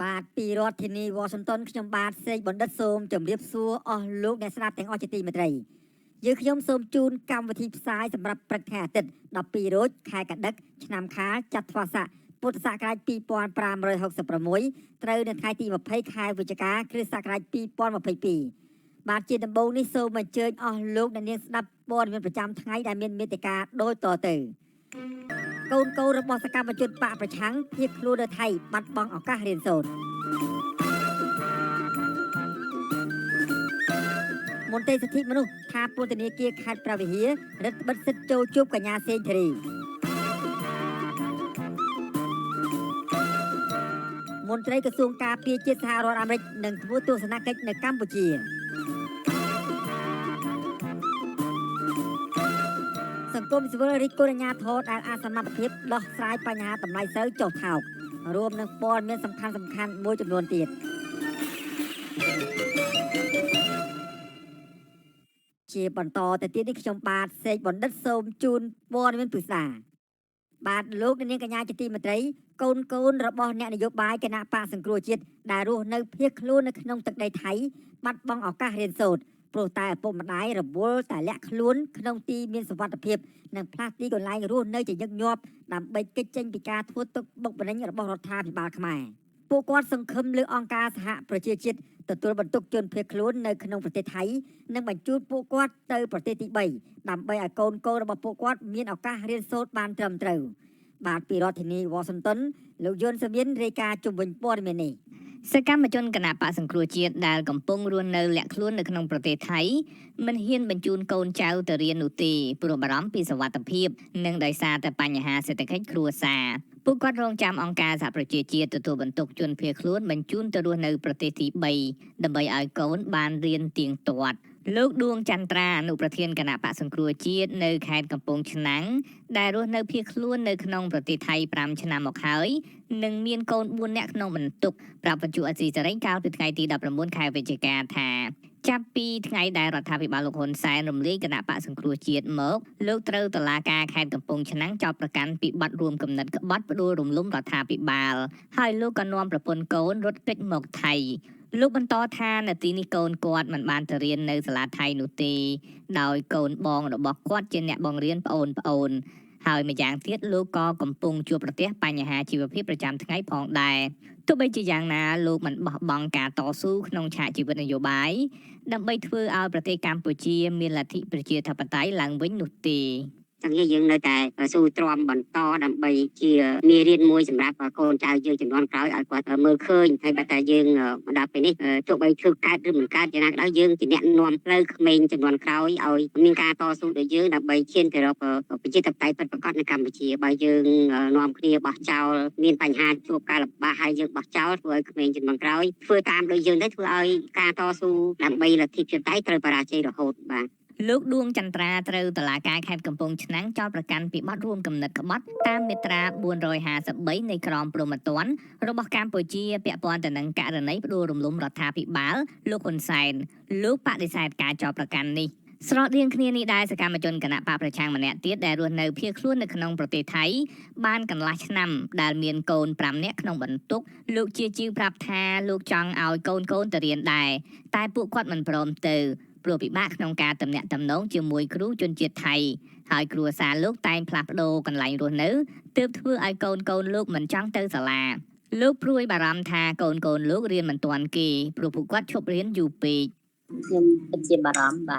បាទពីរដ្ឋធានីវ៉ាស៊ីនតោនខ្ញុំបាទសេកបណ្ឌិតសូមជម្រាបសួរអស់លោកអ្នកស្ដាប់ទាំងអស់ជាទីមេត្រីយើងខ្ញុំសូមជូនកម្មវិធីផ្សាយសម្រាប់ព្រឹកថ្ងៃអាទិត្យ12រោចខែកដិកឆ្នាំខាលចត្វាស័កពុទ្ធសករាជ2566ត្រូវនៅថ្ងៃទី20ខែវិច្ឆិកាគ្រិស្តសករាជ2022បាទជាដំបូងនេះសូមអញ្ជើញអស់លោកអ្នកនាងស្ដាប់ព័ត៌មានប្រចាំថ្ងៃដែលមានមេត្តាដូចតទៅកូនរបស់សកម្មជនបកប្រឆាំងភៀសខ្លួននៅថៃបាត់បង់ឱកាសរៀនសូត្រមន្ត្រីសិទ្ធិមនុស្សថាពន្ធនាគារខេត្តព្រះវិហាររឹតបន្តឹងសិទ្ធិចូលជួបកញ្ញាសេងធារីមន្ត្រីក្រសួងការពារជាតិសហរដ្ឋអាមេរិកនឹងធ្វើទស្សនកិច្ចនៅកម្ពុជាសង្គមស៊ីវិលរិះគន់អាជ្ញាធរដែលអសមត្ថភាពដោះស្រាយបញ្ហាតម្លៃស្រូវចុះថោករួមនឹងព័ត៌មានសំខាន់មួយចំនួនទៀតជាបន្តទៅទៀតនេះខ្ញុំបាទសេកបណ្ឌិតសូមជូនព័ត៌មានពិស្ដាបាទលោកនាងកញ្ញាជាទីមេត្រីកូនរបស់អ្នកនយោបាយគណៈបកសង្គ្រោះជាតិដែលរស់នៅភៀសខ្លួននៅក្នុងទឹកដីថៃបាត់បង់ឱកាសរៀនសូត្រព្រោះតែឪពុកម្ដាយរវល់តែលាក់ខ្លួនក្នុងទីមានសុវត្ថិភាពនិងផ្លាស់ទីកន្លែងរស់នៅជាញឹកញាប់ដើម្បីគេចចេញពីការធ្វើទុកបុកម្នេញរបស់រដ្ឋាភិបាលខ្មែរពួកគាត់សង្ឃឹមលើអង្គការសហប្រជាជាតិទទួលបន្ទុកជនភៀសខ្លួននៅក្នុងប្រទេសថៃនិងបញ្ជូនពួកគាត់ទៅប្រទេសទី3ដើម្បីឲ្យកូនរបស់ពួកគាត់មានឱកាសរៀនសូត្របានត្រឹមត្រូវបាទពីរដ្ឋធានីវ៉ាស៊ីនតោនលោកយុនសមៀនរាយការណ៍ជុំវិញព័ត៌មាននេះសកម្មជនគណៈបកសង្គ្រោះជាតិដែលកំពុងរស់នៅលាក់ខ្លួននៅក្នុងប្រទេសថៃមិនហ៊ានបញ្ជូនកូនចៅទៅរៀននោះទេព្រោះបារម្ភពីសុវត្ថិភាពនិងដោយសារតែបញ្ហាសេដ្ឋកិច្ចគ្រួសារពួកគាត់រងចាំអង្គការសហប្រជាជាតិទទួលបន្ទុកជនភៀសខ្លួនបញ្ជូនទៅរស់នៅប្រទេសទី3ដើម្បីឲ្យកូនបានរៀនទៀងទាត់លោកដួងចន្ទ្រាអនុប្រធានគណៈបកសង្គ្រោះជាតិនៅខេត្តកំពង់ឆ្នាំងដែលរស់នៅភៀសខ្លួននៅក្នុងប្រទេសថៃ5ឆ្នាំមកហើយនិងមានកូន4នាក់ក្នុងបន្ទុកប្រាប់បញ្ជាអេស៊ីសេរីកាលពីថ្ងៃទី19ខែវិច្ឆិកាថាចាប់ពីថ្ងៃដែលរដ្ឋាភិបាលលោកហ៊ុនសែនរំលាយគណៈបកសង្គ្រោះជាតិមកលោកត្រូវតុលាការខេត្តកំពង់ឆ្នាំងចោទប្រកាន់ពីបទរួមគំនិតក្បត់ផ្ដួលរំលំរដ្ឋាភិបាលហើយលោកក៏នាំប្រពន្ធកូនរត់គេចមកថៃលោកបន្តថានៅទីនេះកូនគាត់មិនបានទៅរៀននៅសាលាថៃនោះទេដោយកូនបងរបស់គាត់ជាអ្នកបង្រៀនប្អូនហើយម្យ៉ាងទៀតលោកក៏កំពុងជួបប្រទះបញ្ហាជីវភាពប្រចាំថ្ងៃផងដែរទោះបីជាយ៉ាងណាលោកមិនបោះបង់ការតស៊ូក្នុងឆាកជីវិតនយោបាយដើម្បីធ្វើឲ្យប្រទេសកម្ពុជាមានលទ្ធិប្រជាធិបតេយ្យឡើងវិញនោះទេទាំងយើងនៅតែស៊ូទ្រាំបន្តដើម្បីជាមេរៀនមួយសម្រាប់កូនចៅយើងជំនាន់ក្រោយឲ្យគាត់មើលឃើញហើយបើតែយើងមកដល់ពេលនេះទោះបីធ្វើកើតឬមិនកើតយ៉ាងណាក៏ដោយយើងជាអ្នកនាំផ្លូវក្មេងជំនាន់ក្រោយឲ្យមានការតស៊ូដូចយើងដើម្បីឈានទៅរកប្រជាធិបតេយ្យពិតប្រាកដនៅកម្ពុជាបើយើងនាំគ្នាបោះចោលមានបញ្ហាជួបការលំបាកហើយយើងបោះចោលធ្វើឲ្យក្មេងជំនាន់ក្រោយធ្វើតាមដូចយើងទៅធ្វើឲ្យការតស៊ូដើម្បីលទ្ធិប្រជាធិបតេយ្យត្រូវបរាជ័យរហូតបាទលោកដួងចន្ទ្រាត្រូវតុលាការខេត្តកំពង់ឆ្នាំងចោទប្រកាន់ពីបទរួមគំនិតក្បត់តាមមាត្រា453នៃក្រមព្រហ្មទណ្ឌរបស់កម្ពុជាពាក់ព័ន្ធទៅនឹងករណីផ្ដួលរំលំរដ្ឋាភិបាលលោកហ៊ុនសែនលោកបដិសេធការចោទប្រកាន់នេះស្រដៀងគ្នានេះដែរសកម្មជនគណៈបកប្រឆាំងម្នាក់ទៀតដែលរស់នៅភៀសខ្លួននៅក្នុងប្រទេសថៃបានកន្លះឆ្នាំដែលមានកូន5នាក់ក្នុងបន្ទុកលោកជាជីវប្រាប់ថាលោកចង់ឲ្យកូនទៅរៀនដែរតែពួកគាត់មិនព្រមទៅព្រោះពិបាកក្នុងការទំនាក់ទំនងជាមួយគ្រូជនជាតិថៃហើយគ្រួសារលោកតែងផ្លាស់ប្ដូរកន្លែងរស់នៅទើបធ្វើឲ្យកូនលោកមិនចង់ទៅសាលាលោកព្រួយបារម្ភថាកូនលោករៀនមិនទាន់គេព្រោះពួកគាត់ឈប់រៀនយូរពេកខ្ញុំពិតជាបារម្ភ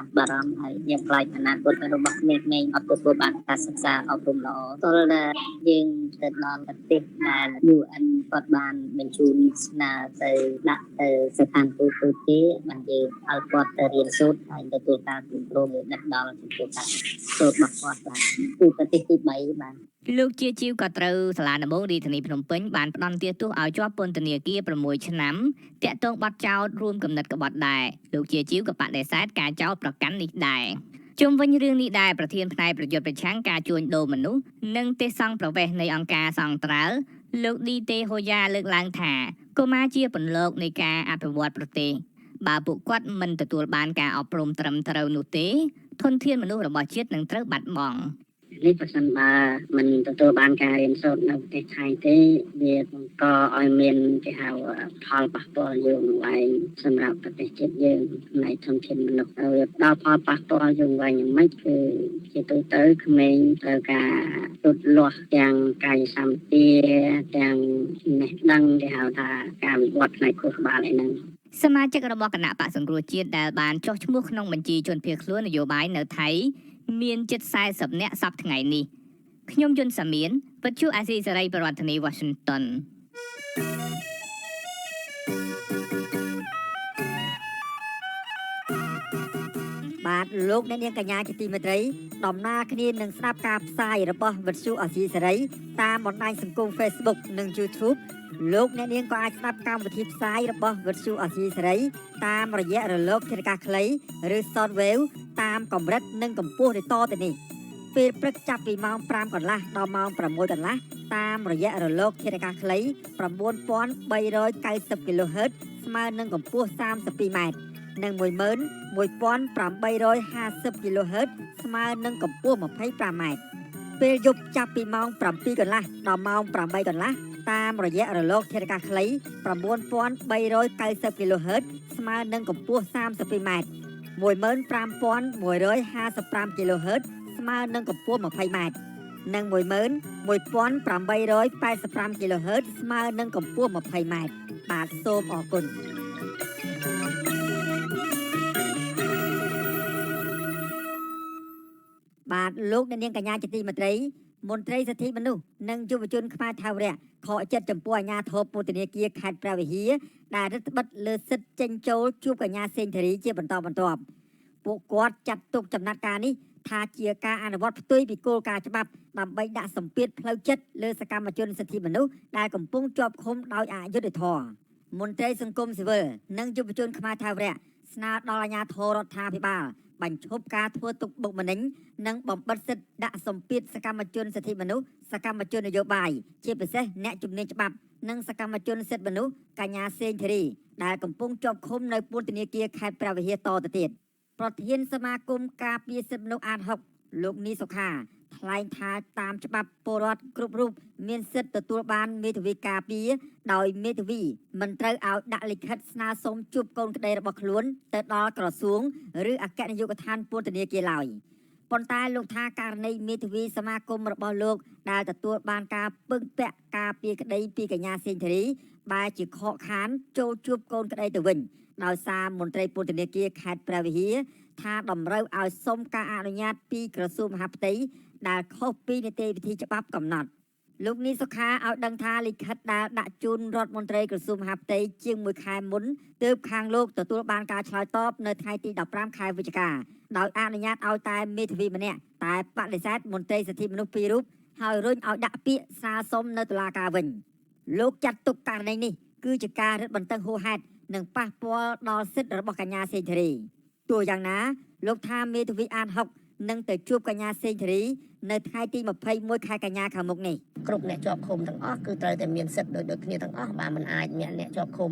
ហើយខ្ញុំខ្លាចអនាគតរបស់ក្មេងៗអត់ទទួលបានការសិក្សាអប់រំល្អទោះតែយើងទៅដល់ប្រទេសដែល UN គាត់បានបញ្ជូនស្នើទៅដាក់ទៅស្ថានទូតទេបានយើងឲ្យគាត់ទៅរៀនសូត្រហើយទទួលការគ្រប់គ្រងដឹកដល់ចំពោះការសូត្ររបស់គាត់បាទគឺប្រទេសទី3បាទលោកជាជីវក៏ត្រូវសាលាដំបងរាជធានីភ្នំពេញបានផ្ដន្ទាទោសឲ្យជាប់ពន្ធនាគារ6ឆ្នាំតាក់ទងបទចោទរួមគំនិតក្បត់ដែរលោកជាជីវក៏បដិសេធការចោទប្រកាន់នេះដែរជុំវិញរឿងនេះដែរប្រធានផ្នែកប្រយុទ្ធប្រឆាំងការជួញដូរមនុស្សនិងទេសង្ឃប្រវេសនៃអង្គការសង្ត្រាល់លោកឌីតេហូយ៉ាលើកឡើងថាកុមារជាពន្លកនៃការអភិវឌ្ឍប្រទេសបើពួកគាត់មិនទទួលបានការអប់រំត្រឹមត្រូវនោះទេធនធានមនុស្សរបស់ជាតិនឹងត្រូវបាត់បង់ នេះប្រសិនបើមិនទទួលបានការរៀនសូត្រនៅប្រទេសថៃទេវាបង្កឲ្យមានគេហៅផលប៉ះពាល់យូរអង្វែងសម្រាប់ប្រទេសជាតិយើងផ្នែកធនធានមនុស្សហើយដល់ផលប៉ះពាល់យូរអង្វែងយ៉ាងម៉េចគឺជាទូទៅក្មេងត្រូវការលូតលាស់ទាំងកាយសម្បទាទាំងចំណេះដឹងគេហៅថាការវិវត្តផ្នែកខួរក្បាលអីហ្នឹងសមាជិករបស់គណៈបកសង្គ្រោះជាតិដែលបានចុះឈ្មោះក្នុងបញ្ជីជនភៀសខ្លួននយោបាយនៅថៃមានជិត40នាក់សប្តាហ៍ថ្ងៃនេះខ្ញុំយុនសាមៀនវិទ្យុអាស៊ីសេរីប្រធានាធិបតី Washington បាទលោកអ្នកនាងកញ្ញាជាទីមេត្រីដំណើរគ្នានឹងស្ដាប់ការផ្សាយរបស់វិទ្យុអាស៊ីសេរីតាមបណ្ដាញសង្គម Facebook និង YouTube លោកអ្នកនាងក៏អាចស្ដាប់កម្មវិធីផ្សាយរបស់វិទ្យុអាស៊ីសេរីតាមរយៈរលកធាតុអាកាសខ្លីឬ Shortwave តាមកម្រិតនិងកម្ពស់ដូចតទៅនេះពេលព្រឹកចាប់ពីម៉ោង 5 កន្លះដល់ម៉ោង 6 កន្លះតាមរយៈរលកធាតុអាកាសខ្លី 9390 kHz ស្មើនឹងកម្ពស់ 32 ម៉ែត្រនិង11850 kHz ស្មើនឹងកម្ពស់ 25 ម៉ែត្រពេលយប់ចាប់ពីម៉ោង 7 កន្លះដល់ម៉ោង 8 កន្លះតាមរយៈរលកធាតុអាកាសខ្លី 9390 kHz ស្មើនឹងកម្ពស់ 32 ម៉ែត្រ15155 kHz ស្មើនឹងកម្ពស់ 20 ម៉ែត្រនិង11885 kHz ស្មើនឹងកម្ពស់ 20 ម៉ែត្របាទសូមអរគុណបាទលោកអ្នកនាងកញ្ញាជាទីមេត្រីមន្ត្រីសិទ្ធិមនុស្សនិងយុវជនខ្មែរថាវរៈខកចិត្តចំពោះអាជ្ញាធរពន្ធនាគារខេត្តព្រះវិហារដែលរឹតបន្តឹងលើសិទ្ធិចេញចូលជួបកញ្ញាសេងធារីជាបន្តបន្ទាប់ពួកគាត់ចាត់ទុកចំណាត់ការនេះថាជាការអនុវត្តផ្ទុយពីគោលការណ៍ច្បាប់ដើម្បីដាក់សម្ពាធផ្លូវចិត្តលើសកម្មជនសិទ្ធិមនុស្សដែលកំពុងជាប់ឃុំដោយអយុត្តិធម៌មន្ត្រីសង្គមស៊ីវិលនិងយុវជនខ្មែរថាវរៈស្នើដល់អាជ្ញាធររដ្ឋាភិបាលបញ្ឈប់ការធ្វើទុកបុកម្នេញនិងបំបិទសិទ្ធិដាក់សម្ពាធសកម្មជនសិទ្ធិមនុស្សសកម្មជននយោបាយជាពិសេសអ្នកជំនាញច្បាប់និងសកម្មជនសិទ្ធិមនុស្សកញ្ញាសេងធារីដែលកំពុងជាប់ឃុំនៅពន្ធនាគារខេត្តព្រះវិហារតទៅទៀតប្រធានសមាគមការពារសិទ្ធិមនុស្សអាត6លោកនីសុខាថ្លែងថាតាមច្បាប់ពលរដ្ឋគ្រប់រូបមានសិទ្ធិទទួលបានមេធាវីការពារដោយមេធាវីមិនត្រូវឲ្យដាក់លិខិតស្នើសុំជួបកូនក្តីរបស់ខ្លួនទៅដល់ក្រសួងឬអគ្គនាយកដ្ឋានពន្ធនាគារឡើយប៉ុន្តែលោកថាករណីមេធាវីសមាគមរបស់លោកដែលទទួលបានការពឹងពាក់ការពារក្តីពីកញ្ញាសេងធារីបែរជាខកខានចូលជួបកូនក្តីទៅវិញដោយសារមន្ត្រីពន្ធនាគារខេត្តព្រះវិហារថាតម្រូវឲ្យសុំការអនុញ្ញាតពីក្រសួងមហាផ្ទៃដែលខុសពីនីតិវិធីច្បាប់កំណត់លោកនីសុខាឲ្យដឹងថាលិខិតដែលដាក់ជូនរដ្ឋមន្ត្រីក្រសួងមហាផ្ទៃជាង1ខែមុនទើបខាងលោកទទួលបានការឆ្លើយតបនៅថ្ងៃទី15ខែវិច្ឆិកាដោយអនុញ្ញាតឲ្យតែមេធាវីម្នាក់តែបដិសេធមន្ត្រីសិទ្ធិមនុស្ស2រូបហើយរុញឲ្យដាក់ពាក្យសារសុំនៅតុលាការវិញលោកចាត់ទុកករណីនេះគឺជាការរឹតបន្តឹងហួសហេតុនិងប៉ះពាល់ដល់សិទ្ធិរបស់កញ្ញាសេងធារីទោះយ៉ាងណាលោកថាមេធាវីអាត6នឹងទៅជួបកញ្ញាសេងធារីនៅថ្ងៃទី21ខែកញ្ញាខាងមុខនេះគ្រប់អ្នកជាប់ឃុំទាំងអស់គឺត្រូវតែមានសិទ្ធិដូចគ្នាទាំងអស់បាទមិនអាចអ្នកជាប់ឃុំ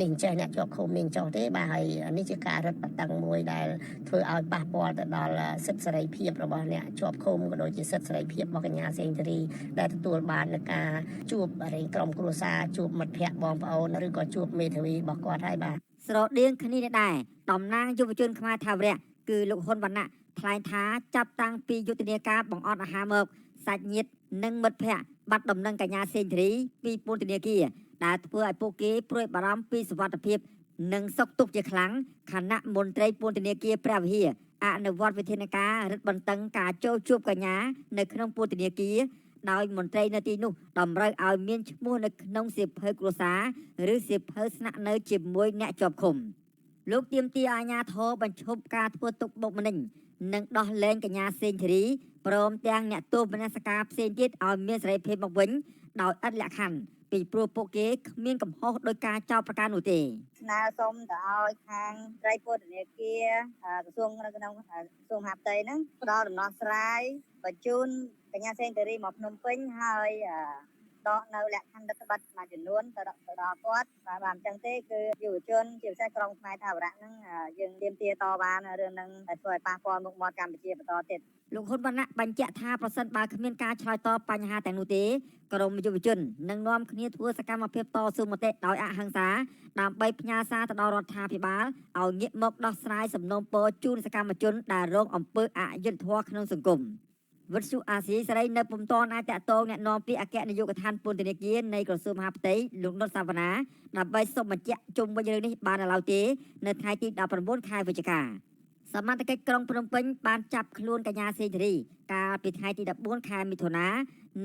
នេះអញ្ចេះអ្នកជាប់ឃុំនេះចោះទេបាទហើយនេះជាការរឹតបន្តឹងមួយដែលធ្វើឲ្យប៉ះពាល់ទៅដល់សិទ្ធិសេរីភាពរបស់អ្នកជាប់ឃុំក៏ដូចជាសិទ្ធិសេរីភាពរបស់កញ្ញាសេងធារីដែលទទួលបាននឹងការជួបក្រុមគ្រួសារជួបមិត្តភ័ក្តិបងប្អូនឬក៏ជួបមេធាវីរបស់គាត់ហើយបាទស្រដៀងគ្នានេះដែរតំណាងយុវជនខ្មែរថាវរៈគឺលោកហ៊ុនវណ្ណៈថ្លែងថាចាប់តាំងពីយុទ្ធនាការបង្អត់អាហារមកសាច់ញាតិនិងមិត្តភ័ក្តិបាត់ដំណឹងកញ្ញាសេងធារីពីពន្ធនាគារដែលធ្វើឲ្យពួកគេព្រួយបារម្ភពីសុវត្ថិភាពនិងសុខទុក្ខជាខ្លាំងខណៈមន្ត្រីពន្ធនាគារព្រះវិហារអនុវត្តវិធានការរឹតបន្តឹងការចូលជួបកញ្ញានៅក្នុងពន្ធនាគារដោយមន្ត្រីនៅទីនោះតម្រូវឲ្យមានឈ្មោះនៅក្នុងសៀវភៅគ្រួសារឬសៀវភៅស្នាក់នៅជាមួយអ្នកជាប់ឃុំលោកទាមទារអាជ្ញាធរបញ្ឈប់ការធ្វើទុកបុកម្នេញនិងដោះលែងកញ្ញាសេងធារីព្រមទាំងអ្នកទោសមនសិការផ្សេងទៀតឲ្យមានសេរីភាពមកវិញដោយឥតលក្ខខណ្ឌពីព្រោះពួកគេគ្មានកំហុសដោយការចោទប្រកាន់នោះទេស្នើសុំទៅឲ្យខាងត្រីពន្ធនាគារក្រសួងនៅក្នុងក្រសួងមហាផ្ទៃហ្នឹងផ្ដល់ដំណោះស្រាយបញ្ជូនកញ្ញាសេងធារីមកភ្នំពេញហើយដកនៅលក្ខខណ្ឌរដ្ឋបတ်មួយចំនួនទៅដល់គាត់បើបានអញ្ចឹងទេគឺយុវជនជាពិសេសក្រុមខ្មែរថាវរៈហ្នឹងយើងទាមទារតបានរឿងហ្នឹងតែធ្វើឲ្យប៉ះពាល់មុខមាត់កម្ពុជាបន្តទៀត លោកហ៊ុនវណ្ណៈបញ្ជាក់ថាប្រសិនបើគ្មានការឆ្លើយតបបញ្ហាទាំងនោះទេក្រមយុវជននឹងនាំគ្នាធ្វើសកម្មភាពតស៊ូមតិដោយអហិង្សាដើម្បីផ្ញើសារទៅដល់រដ្ឋាភិបាលឲ្យងាកមកដោះស្រាយសំណូមពរជូនសកម្មជនដែលរងអំពើអយុត្តិធម៌ក្នុងសង្គមវិទ្យុអាស៊ីសេរីនៅពុំទាន់អាចតាក់ទងអ្នកនាំពាក្យអគ្គនាយកដ្ឋានពន្ធនាគារនៃក្រសួងមហាផ្ទៃលោកនុតសាវណ្ណាដើម្បីសូមបញ្ជាក់ជុំវិញរឿងនេះបាននៅឡើយទេនៅថ្ងៃទី19ខែវិច្ឆិកាសមត្ថកិច្ចក្រុងភ្នំពេញបានចាប់ខ្លួនកញ្ញាសេងធារីកាលពីថ្ងៃទី14ខែមិថុនា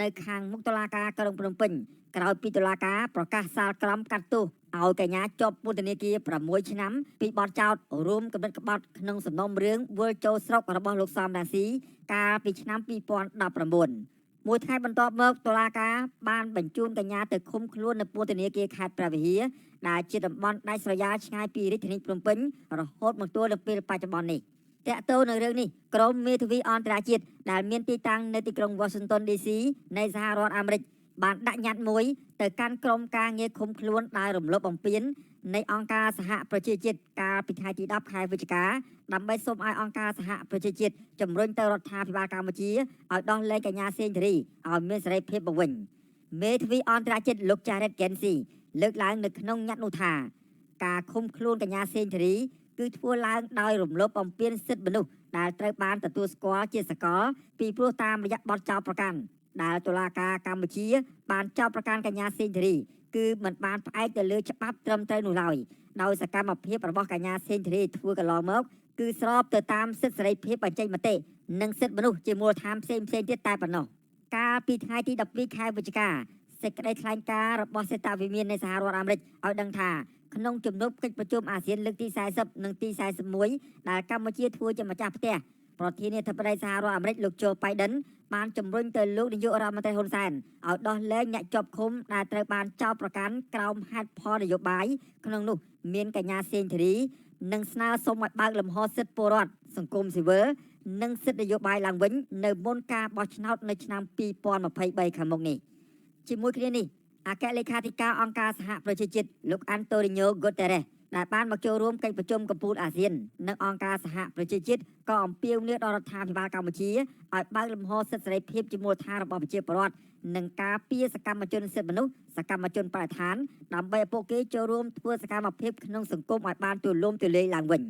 នៅខាងមុខតុលាការក្រុងភ្នំពេញក្រោយពីតុលាការប្រកាសសាលក្រមកាត់ទោសឲ្យកញ្ញាជាប់ពន្ធនាគារ6ឆ្នាំពីបទចោទរួមគំនិតក្បត់ក្នុងសំណុំរឿងវិលចូលស្រុករបស់លោកសំរាស៊ីកាលពីឆ្នាំ2019មួយថ្ងៃបន្ទាប់មកតុលាការបានបញ្ជូនកញ្ញាទៅឃុំខ្លួននៅពន្ធនាគារខេត្តព្រះវិហារដែលជាតំបន់ដាច់ស្រយាលឆ្ងាយពីរាជធានីភ្នំពេញរហូតមកទល់នឹងពេលបច្ចុប្បន្ននេះតកតទៅនឹងរឿងនេះក្រុមមេធាវីអន្តរជាតិដែលមានទីតាំងនៅទីក្រុង Washington DC នៃសហរដ្ឋអាមេរិកបានដាក់ញត្តិមួយទៅកាន់ក្រុមការងារឃុំខ្លួនដែលរំលោភបំពាននៃអង្គការសហប្រជាជាតិកាលពីថ្ងៃទី10ខែវិច្ឆិកាដើម្បីសូមឲ្យអង្គការសហប្រជាជាតិជំរុញទៅរដ្ឋាភិបាលកម្ពុជាឲ្យដោះលែងកញ្ញាសេងធារីឲ្យមានសេរីភាពមកវិញមេធាវីអន្តរជាតិលោក Jared Gensi លើកឡើងនៅក្នុងញត្តិនោះថាការឃុំខ្លួនកញ្ញាសេងធារីគឺធ្វើឡើងដោយរំលោភបំពានសិទ្ធិមនុស្សដែលត្រូវបានទទួលស្គាល់ជាសកលពីព្រោះតាមរយៈបទចោទប្រកាន់ដែលតុលាការកម្ពុជាបានចោទប្រកាន់កញ្ញាសេងធារីគឺមិនបានផ្អែកទៅលើច្បាប់ត្រឹមត្រូវនោះឡើយដោយសកម្មភាពរបស់កញ្ញាសេងធារីធ្វើកន្លងមកគឺស្របទៅតាមសិទ្ធិសេរីភាពបញ្ចេញមតិនិងសិទ្ធិមនុស្សជាមូលដ្ឋានផ្សេងៗទៀតតែប៉ុណ្ណោះកាលពីថ្ងៃទី12ខែវិច្ឆិកាសេចក្តីថ្លែងការណ៍របស់សេតាវិមាននៃសហរដ្ឋអាមេរិកឲ្យដឹងថាក្នុងជំនួបកិច្ចប្រជុំអាស៊ានលើកទី40និងទី41ដែលកម្ពុជាធ្វើជាម្ចាស់ផ្ទះប្រធានាធិបតីសហរដ្ឋអាមេរិកលោកโจ Biden បានជំរុញទៅលោកនាយករដ្ឋមន្ត្រីហ៊ុនសែនឲ្យដោះលែងអ្នកជាប់ឃុំដែលត្រូវបានចោទប្រកាន់ក្រោមហេតុផលនយោបាយក្នុងនោះមានកញ្ញាសេងធារីនិងស្នើសុំឲ្យបើកលំហសិទ្ធិពលរដ្ឋសង្គមស៊ីវិលនិងសិទ្ធិនយោបាយឡើងវិញនៅមុនការបោះឆ្នោតនៅឆ្នាំ2023ខាងមុខនេះជាមួយគ្នានេះអគ្គលេខាធិការអង្គការសហប្រជាជាតិលោក Antonio Guterres ដែលបានមកចូលរួមកិច្ចប្រជុំកំពូលអាស៊ាននិងអង្គការសហប្រជាជាតិក៏អំពាវនាវដល់រដ្ឋាភិបាលកម្ពុជាឲ្យបើកលំហសិទ្ធិសេរីភាពជាមូលដ្ឋានរបស់ប្រជាពលរដ្ឋនិងការពារសកម្មជនសិទ្ធិមនុស្សសកម្មជនបរិស្ថានដើម្បីឲ្យពួកគេចូលរួមធ្វើសកម្មភាពក្នុងសង្គមឲ្យបានទូលំទូលាយឡើងវិញ